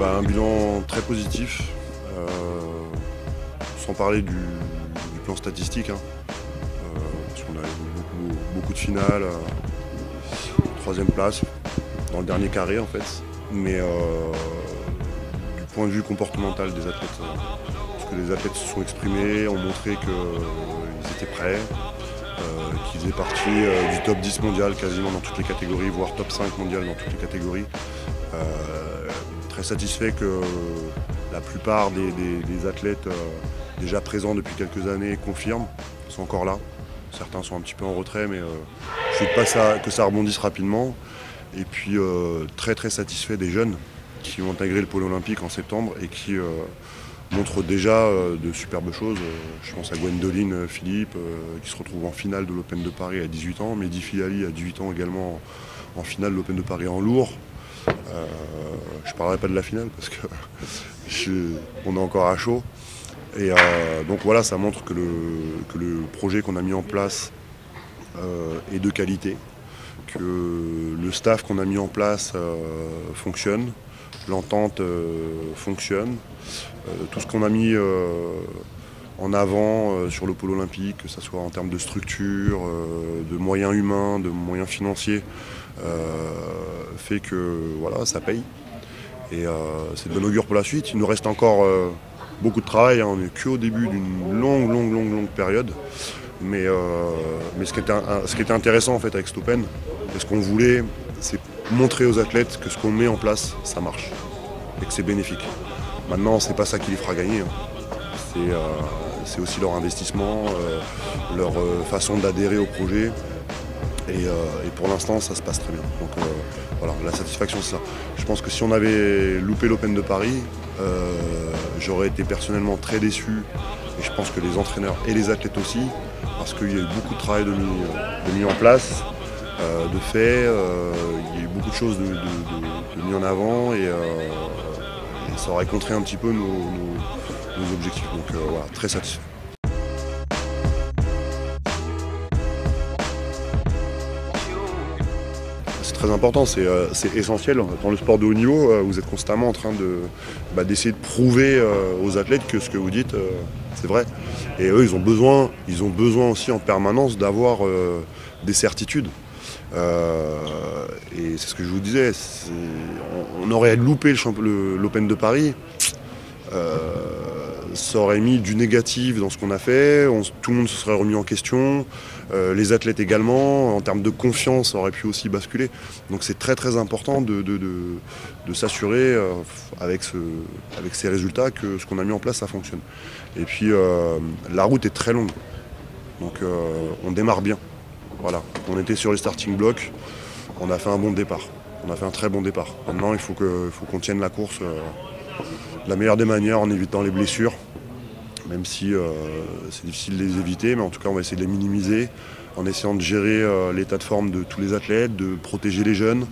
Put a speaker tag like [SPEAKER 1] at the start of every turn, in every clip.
[SPEAKER 1] Un bilan très positif, sans parler du plan statistique, parce qu'on a eu beaucoup de finales, troisième place, dans le dernier carré en fait, mais du point de vue comportemental des athlètes, parce que les athlètes se sont exprimés, ont montré qu'ils étaient prêts, qu'ils faisaient partie du top 10 mondial quasiment dans toutes les catégories, voire top 5 mondial dans toutes les catégories. Très satisfait que la plupart des athlètes déjà présents depuis quelques années confirment, sont encore là. Certains sont un petit peu en retrait, mais je ne souhaite pas que ça rebondisse rapidement. Et puis très satisfait des jeunes qui ont intégré le pôle olympique en septembre et qui montrent déjà de superbes choses. Je pense à Gwendoline Philippe qui se retrouve en finale de l'Open de Paris à 18 ans, Mehdi Filali à 18 ans également en finale de l'Open de Paris en lourd. Je ne parlerai pas de la finale parce qu'on est encore à chaud. Et donc voilà, ça montre que le projet qu'on a mis en place est de qualité, que le staff qu'on a mis en place fonctionne, l'entente fonctionne. Tout ce qu'on a mis en avant sur le pôle olympique, que ce soit en termes de structure, de moyens humains, de moyens financiers, fait que voilà, ça paye. Et c'est de bon augure pour la suite. Il nous reste encore beaucoup de travail, on n'est qu'au début d'une longue période. Mais ce qui était intéressant en fait avec cet Open, et ce qu'on voulait, c'est montrer aux athlètes que ce qu'on met en place, ça marche et que c'est bénéfique. Maintenant, c'est pas ça qui les fera gagner. C'est aussi leur investissement, leur façon d'adhérer au projet. Et pour l'instant, ça se passe très bien. Donc voilà, la satisfaction, c'est ça. Je pense que si on avait loupé l'Open de Paris, j'aurais été personnellement très déçu. Et je pense que les entraîneurs et les athlètes aussi, parce qu'il y a eu beaucoup de travail de mis en place, de fait, il y a eu beaucoup de choses de mis en avant et ça aurait contré un petit peu nos objectifs. Donc voilà, très satisfait. C'est très important, c'est essentiel. Dans le sport de haut niveau, vous êtes constamment en train d'essayer de prouver aux athlètes que ce que vous dites, c'est vrai. Et eux, ils ont besoin aussi en permanence d'avoir des certitudes. Et c'est ce que je vous disais, on aurait loupé l'Open de Paris. Ça aurait mis du négatif dans ce qu'on a fait, tout le monde se serait remis en question, les athlètes également, en termes de confiance, ça aurait pu aussi basculer. Donc c'est très important de s'assurer avec ces résultats que ce qu'on a mis en place, ça fonctionne. Et puis la route est très longue, donc on démarre bien. Voilà, on était sur les starting blocks, on a fait un bon départ, on a fait un très bon départ. Maintenant il faut qu'on tienne la course de la meilleure des manières en évitant les blessures, même si c'est difficile de les éviter, mais en tout cas on va essayer de les minimiser en essayant de gérer l'état de forme de tous les athlètes, de protéger les jeunes,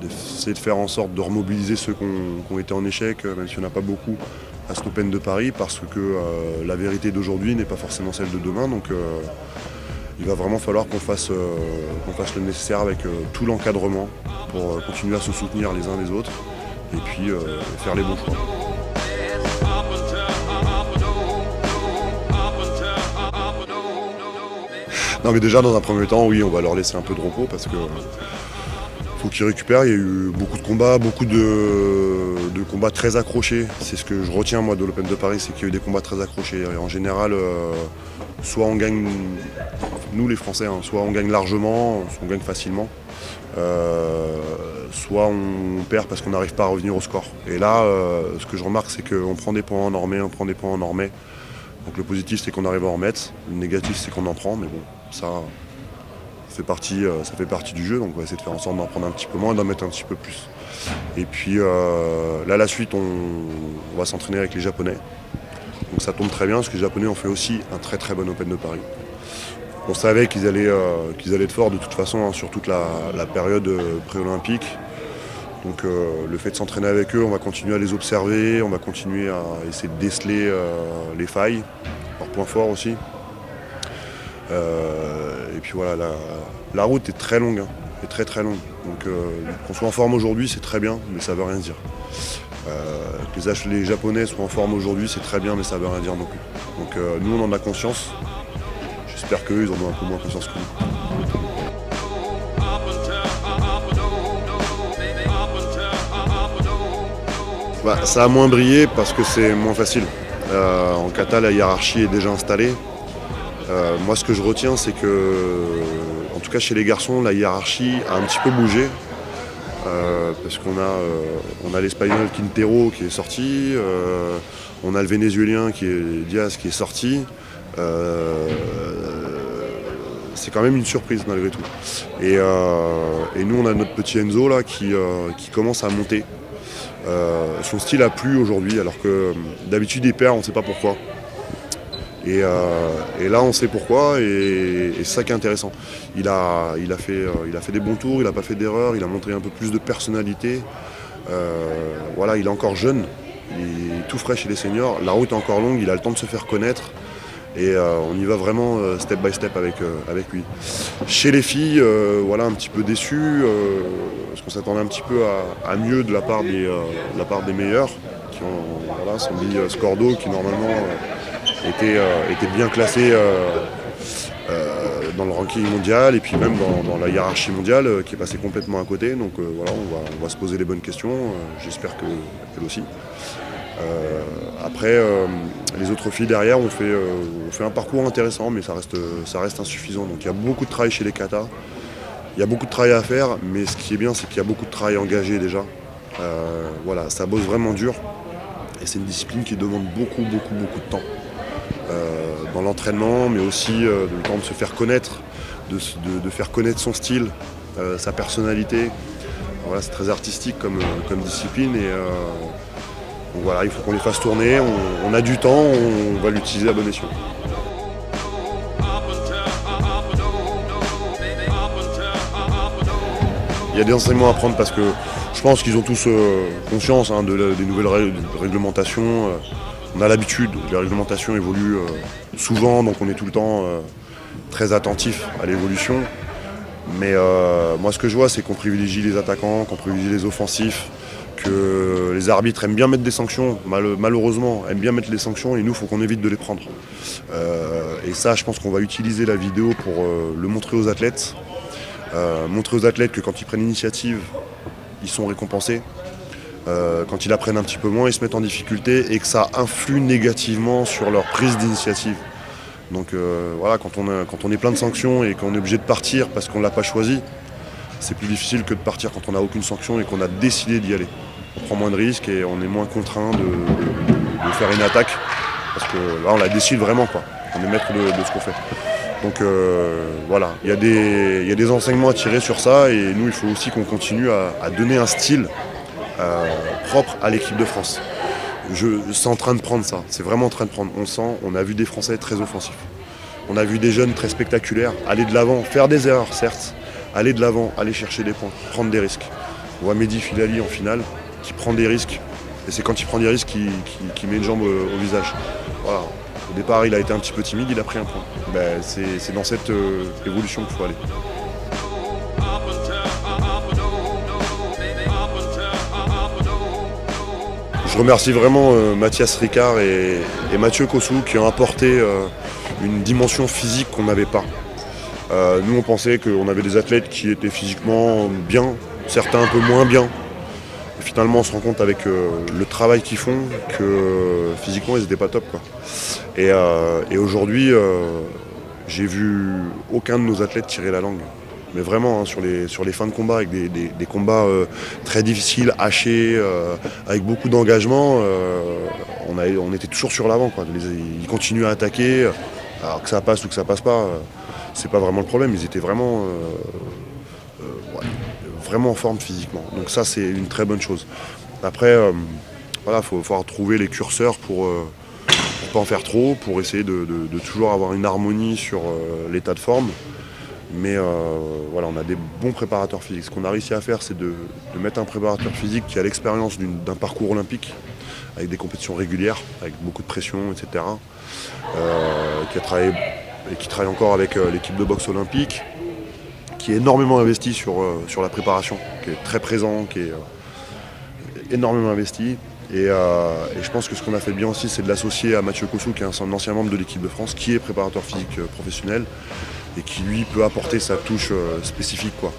[SPEAKER 1] d'essayer de faire en sorte de remobiliser ceux qui ont été en échec, même s'il n'y en a pas beaucoup à cet Open de Paris, parce que la vérité d'aujourd'hui n'est pas forcément celle de demain. Donc il va vraiment falloir qu'on fasse le nécessaire avec tout l'encadrement pour continuer à se soutenir les uns les autres et puis faire les bons choix. Non mais déjà dans un premier temps, oui, on va leur laisser un peu de repos parce que faut qu'ils récupèrent. Il y a eu beaucoup de combats, beaucoup de combats très accrochés. C'est ce que je retiens moi de l'Open de Paris, c'est qu'il y a eu des combats très accrochés. Et en général, soit on gagne, nous les Français, soit on gagne largement, soit on gagne facilement. Soit on perd parce qu'on n'arrive pas à revenir au score. Et là, ce que je remarque, c'est qu'on prend des points, on en remet, on prend des points, on en remet. Donc le positif, c'est qu'on arrive à en remettre. Le négatif, c'est qu'on en prend, mais bon, ça fait partie du jeu. Donc on va essayer de faire en sorte d'en prendre un petit peu moins et d'en mettre un petit peu plus. Et puis là, la suite, on va s'entraîner avec les Japonais. Donc ça tombe très bien, parce que les Japonais ont fait aussi un très bon Open de Paris. On savait qu'ils allaient être forts de toute façon sur toute la période pré-olympique. Donc le fait de s'entraîner avec eux, on va continuer à les observer, on va continuer à essayer de déceler les failles, leurs points forts aussi. Et puis voilà, la route est très longue. est très très longue. Donc qu'on soit en forme aujourd'hui, c'est très bien, mais ça veut rien dire. Que les Japonais soient en forme aujourd'hui, c'est très bien, mais ça veut rien dire non plus. Donc nous, on en a conscience. J'espère qu'eux, ils en ont un peu moins conscience que nous. Bah, ça a moins brillé parce que c'est moins facile. En kata, la hiérarchie est déjà installée. Moi, ce que je retiens, c'est que, en tout cas chez les garçons, la hiérarchie a un petit peu bougé. Parce qu'on a l'Espagnol Quintero qui est sorti, on a le Vénézuélien Diaz qui est sorti. C'est quand même une surprise malgré tout. Et nous, on a notre petit Enzo là qui commence à monter. Son style a plu aujourd'hui, alors que d'habitude il perd, on ne sait pas pourquoi. Et là on sait pourquoi, et c'est ça qui est intéressant. Il a fait des bons tours, il n'a pas fait d'erreur, il a montré un peu plus de personnalité. Voilà, il est encore jeune, il est tout frais chez les seniors, la route est encore longue, il a le temps de se faire connaître. Et on y va vraiment step by step avec lui. Chez les filles, voilà, un petit peu déçu, parce qu'on s'attendait un petit peu à mieux de la part des meilleurs, qui ont voilà, Sandy Scordo, qui normalement était bien classé dans le ranking mondial, et puis même dans la hiérarchie mondiale, qui est passé complètement à côté. Donc voilà, on va se poser les bonnes questions, j'espère qu'elle aussi. Après, les autres filles derrière ont fait un parcours intéressant, mais ça reste insuffisant. Donc il y a beaucoup de travail chez les katas, il y a beaucoup de travail à faire, mais ce qui est bien, c'est qu'il y a beaucoup de travail engagé déjà. Voilà, ça bosse vraiment dur, et c'est une discipline qui demande beaucoup de temps. Dans l'entraînement, mais aussi le temps de se faire connaître, de faire connaître son style, sa personnalité. Voilà, c'est très artistique comme discipline, et donc voilà, il faut qu'on les fasse tourner, on a du temps, on va l'utiliser à bon escient. Il y a des enseignements à prendre parce que je pense qu'ils ont tous conscience des nouvelles réglementations. On a l'habitude, les réglementations évoluent souvent, donc on est tout le temps très attentif à l'évolution. Mais moi ce que je vois, c'est qu'on privilégie les attaquants, qu'on privilégie les offensifs, que les arbitres aiment bien mettre des sanctions, malheureusement, aiment bien mettre les sanctions, et nous, il faut qu'on évite de les prendre. Et ça, je pense qu'on va utiliser la vidéo pour le montrer aux athlètes. Montrer aux athlètes que quand ils prennent l'initiative, ils sont récompensés. Quand ils la prennent un petit peu moins, ils se mettent en difficulté, et que ça influe négativement sur leur prise d'initiative. Donc voilà, quand on est plein de sanctions et qu'on est obligé de partir parce qu'on ne l'a pas choisi, c'est plus difficile que de partir quand on n'a aucune sanction et qu'on a décidé d'y aller. On prend moins de risques et on est moins contraint de faire une attaque, parce que là on la décide vraiment, quoi. On est maître de ce qu'on fait. Donc voilà, il y a des enseignements à tirer sur ça, et nous il faut aussi qu'on continue à donner un style propre à l'équipe de France. C'est en train de prendre ça, c'est vraiment en train de prendre. On a vu des Français très offensifs. On a vu des jeunes très spectaculaires, aller de l'avant, faire des erreurs certes, aller de l'avant, aller chercher des points, prendre des risques. On voit Mehdi Filali en finale, qui prend des risques, et c'est quand il prend des risques qu'il met une jambe au visage. Voilà. Au départ, il a été un petit peu timide, il a pris un point. Ben, c'est dans cette évolution qu'il faut aller. Je remercie vraiment Mathias Ricard et Mathieu Kossou qui ont apporté une dimension physique qu'on n'avait pas. Nous on pensait qu'on avait des athlètes qui étaient physiquement bien, certains un peu moins bien. Et finalement on se rend compte avec le travail qu'ils font que physiquement ils n'étaient pas top, quoi. Et aujourd'hui j'ai vu aucun de nos athlètes tirer la langue. Mais vraiment, hein, sur les fins de combat, avec des combats très difficiles, hachés, avec beaucoup d'engagement, on était toujours sur l'avant, quoi. Ils continuent à attaquer, alors que ça passe ou que ça passe pas, c'est pas vraiment le problème. Ils étaient vraiment en forme physiquement. Donc ça, c'est une très bonne chose. Après, voilà, faut falloir trouver les curseurs pour pas en faire trop, pour essayer de toujours avoir une harmonie sur l'état de forme. Mais voilà, on a des bons préparateurs physiques. Ce qu'on a réussi à faire, c'est de mettre un préparateur physique qui a l'expérience d'un parcours olympique, avec des compétitions régulières, avec beaucoup de pression, etc. Qui travaille encore avec l'équipe de boxe olympique, qui est énormément investi sur la préparation, qui est très présent, qui est énormément investi. Et je pense que ce qu'on a fait bien aussi, c'est de l'associer à Mathieu Kossou, qui est un ancien membre de l'équipe de France, qui est préparateur physique professionnel et qui lui peut apporter sa touche spécifique, quoi.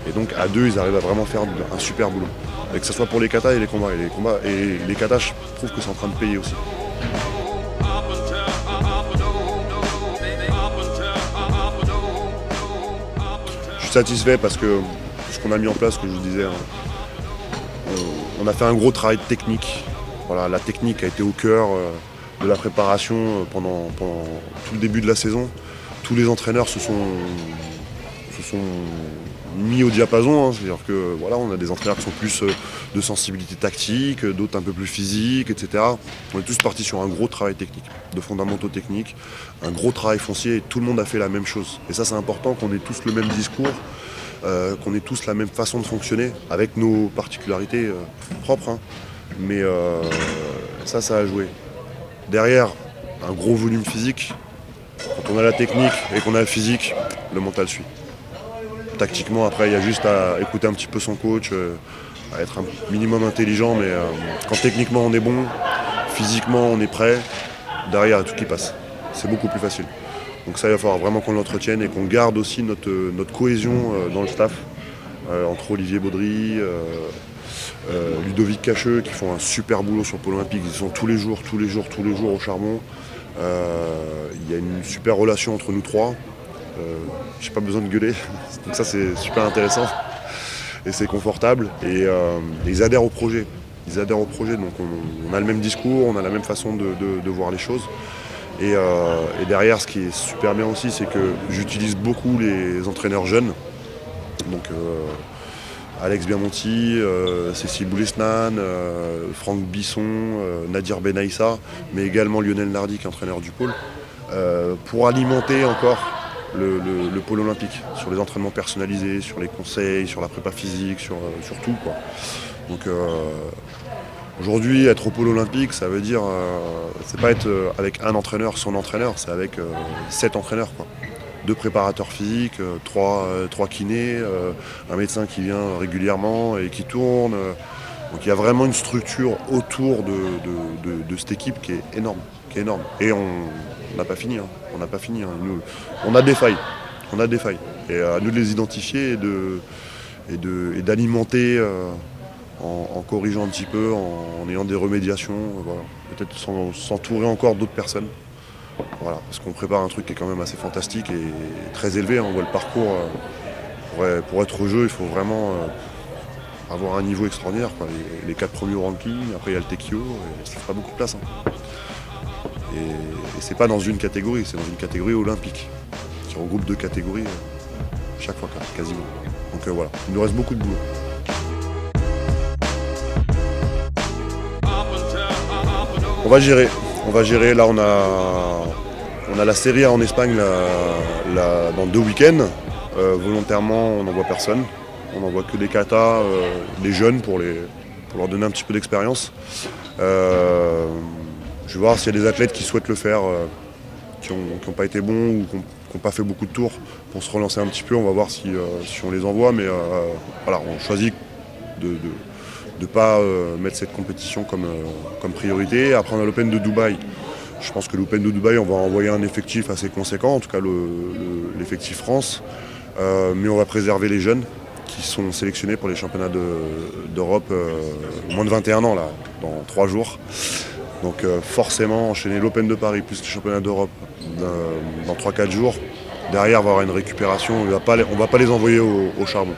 [SPEAKER 1] Et donc à deux, ils arrivent à vraiment faire un super boulot. Et que ce soit pour les katas et les combats. Et les katas, je trouve que c'est en train de payer aussi. Je suis satisfait parce que ce qu'on a mis en place, que je vous disais, on a fait un gros travail de technique. Voilà, la technique a été au cœur de la préparation pendant tout le début de la saison. Tous les entraîneurs se sont mis au diapason, hein. C'est-à-dire que voilà, on a des entraîneurs qui sont plus de sensibilité tactique, d'autres un peu plus physique, etc. On est tous partis sur un gros travail technique, de fondamentaux techniques, un gros travail foncier, et tout le monde a fait la même chose. Et ça, c'est important qu'on ait tous le même discours, qu'on ait tous la même façon de fonctionner, avec nos particularités propres, hein. Mais ça a joué. Derrière, un gros volume physique. Quand on a la technique et qu'on a le physique, le mental suit. Tactiquement, après, il y a juste à écouter un petit peu son coach, à être un minimum intelligent, mais quand techniquement on est bon, physiquement on est prêt, derrière il y a tout qui passe. C'est beaucoup plus facile. Donc ça, il va falloir vraiment qu'on l'entretienne et qu'on garde aussi notre cohésion dans le staff, entre Olivier Baudry, Ludovic Cacheux, qui font un super boulot sur Pôle Olympique. Ils sont tous les jours au charbon. Il y a une super relation entre nous trois. J'ai pas besoin de gueuler, donc ça c'est super intéressant et c'est confortable. Et ils adhèrent au projet. Donc on a le même discours, on a la même façon de voir les choses. Et derrière, ce qui est super bien aussi, c'est que j'utilise beaucoup les entraîneurs jeunes. Donc Alex Biamonti, Cécile Boulesnan, Franck Bisson, Nadir Benaïssa, mais également Lionel Nardi, qui est entraîneur du pôle, pour alimenter encore le pôle olympique, sur les entraînements personnalisés, sur les conseils, sur la prépa physique, sur tout, quoi. Donc aujourd'hui, être au pôle olympique, ça veut dire, c'est pas être avec un entraîneur, son entraîneur, c'est avec 7 entraîneurs, quoi. 2 préparateurs physiques, 3 kinés, un médecin qui vient régulièrement et qui tourne. Donc il y a vraiment une structure autour de cette équipe qui est énorme. Et on n'a pas fini. On n'a pas fini. On a des failles. Et à nous de les identifier et d'alimenter en corrigeant un petit peu, en ayant des remédiations. Voilà. Peut-être s'entourer encore d'autres personnes. Voilà, parce qu'on prépare un truc qui est quand même assez fantastique et très élevé. On voit le parcours. Pour être au jeu, il faut vraiment avoir un niveau extraordinaire, quoi. Les 4 premiers au ranking, après il y a le Tekio, et ça fera beaucoup de place, hein. Et c'est pas dans une catégorie, c'est dans une catégorie olympique, qui regroupe 2 catégories chaque fois, quasiment. Donc voilà, il nous reste beaucoup de boulot. On va gérer, là on a la Serie A en Espagne dans 2 week-ends. Volontairement, on n'envoie personne. On n'envoie que des katas, des jeunes pour leur donner un petit peu d'expérience. Je vais voir s'il y a des athlètes qui souhaitent le faire, qui n'ont pas été bons ou qui n'ont pas fait beaucoup de tours pour se relancer un petit peu. On va voir si on les envoie, mais voilà, on choisit de ne pas mettre cette compétition comme priorité. Après, on a l'Open de Dubaï. Je pense que l'Open de Dubaï, on va envoyer un effectif assez conséquent, en tout cas l'effectif France. Mais on va préserver les jeunes qui sont sélectionnés pour les championnats d'Europe moins de 21 ans, là, dans 3 jours. Donc forcément, enchaîner l'Open de Paris plus les championnats d'Europe dans 3-4 jours. Derrière, on va avoir une récupération. On ne va pas les envoyer au charbon.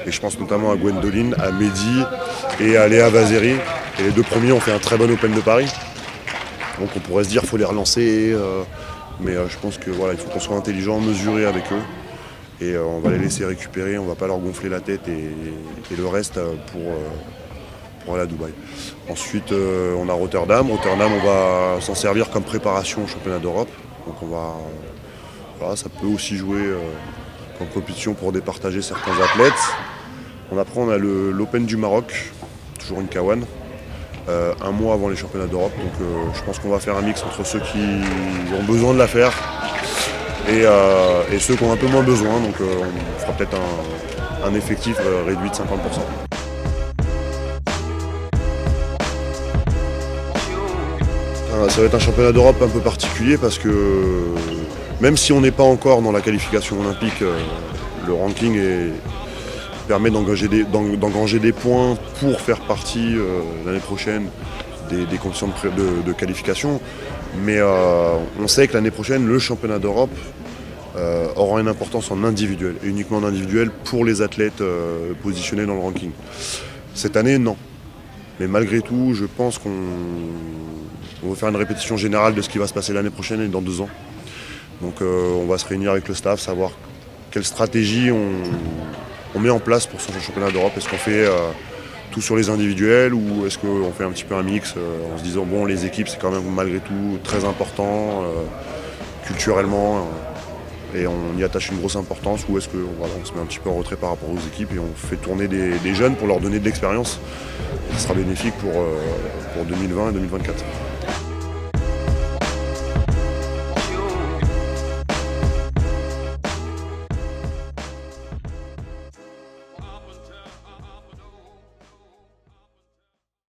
[SPEAKER 1] Et je pense notamment à Gwendoline, à Mehdi et à Léa Vazeri. Et les 2 premiers ont fait un très bon Open de Paris. Donc on pourrait se dire qu'il faut les relancer. Mais je pense que voilà, il faut qu'on soit intelligent, mesuré avec eux. Et on va les laisser récupérer, on ne va pas leur gonfler la tête et le reste pour aller à Dubaï. Ensuite, on a Rotterdam. Rotterdam, on va s'en servir comme préparation au championnat d'Europe. Donc voilà, ça peut aussi jouer comme compétition pour départager certains athlètes. Après, on a l'Open du Maroc, toujours une K1, un mois avant les championnats d'Europe. Donc je pense qu'on va faire un mix entre ceux qui ont besoin de la faire et ceux qui ont un peu moins besoin. Donc on fera peut-être un effectif réduit de 50%. Ça va être un championnat d'Europe un peu particulier parce que même si on n'est pas encore dans la qualification olympique, le ranking permet d'engranger des points pour faire partie l'année prochaine des conditions de qualification. Mais on sait que l'année prochaine, le championnat d'Europe aura une importance en individuel, et uniquement en individuel pour les athlètes positionnés dans le ranking. Cette année, non. Mais malgré tout, je pense qu'on va faire une répétition générale de ce qui va se passer l'année prochaine et dans 2 ans. Donc on va se réunir avec le staff, savoir quelle stratégie on met en place pour ce championnat d'Europe. Est-ce qu'on fait tout sur les individuels ou est-ce qu'on fait un petit peu un mix en se disant bon, les équipes c'est quand même malgré tout très important culturellement et on y attache une grosse importance, ou est-ce qu'on se met un petit peu en retrait par rapport aux équipes et on fait tourner des jeunes pour leur donner de l'expérience. Ce sera bénéfique pour 2020 et 2024.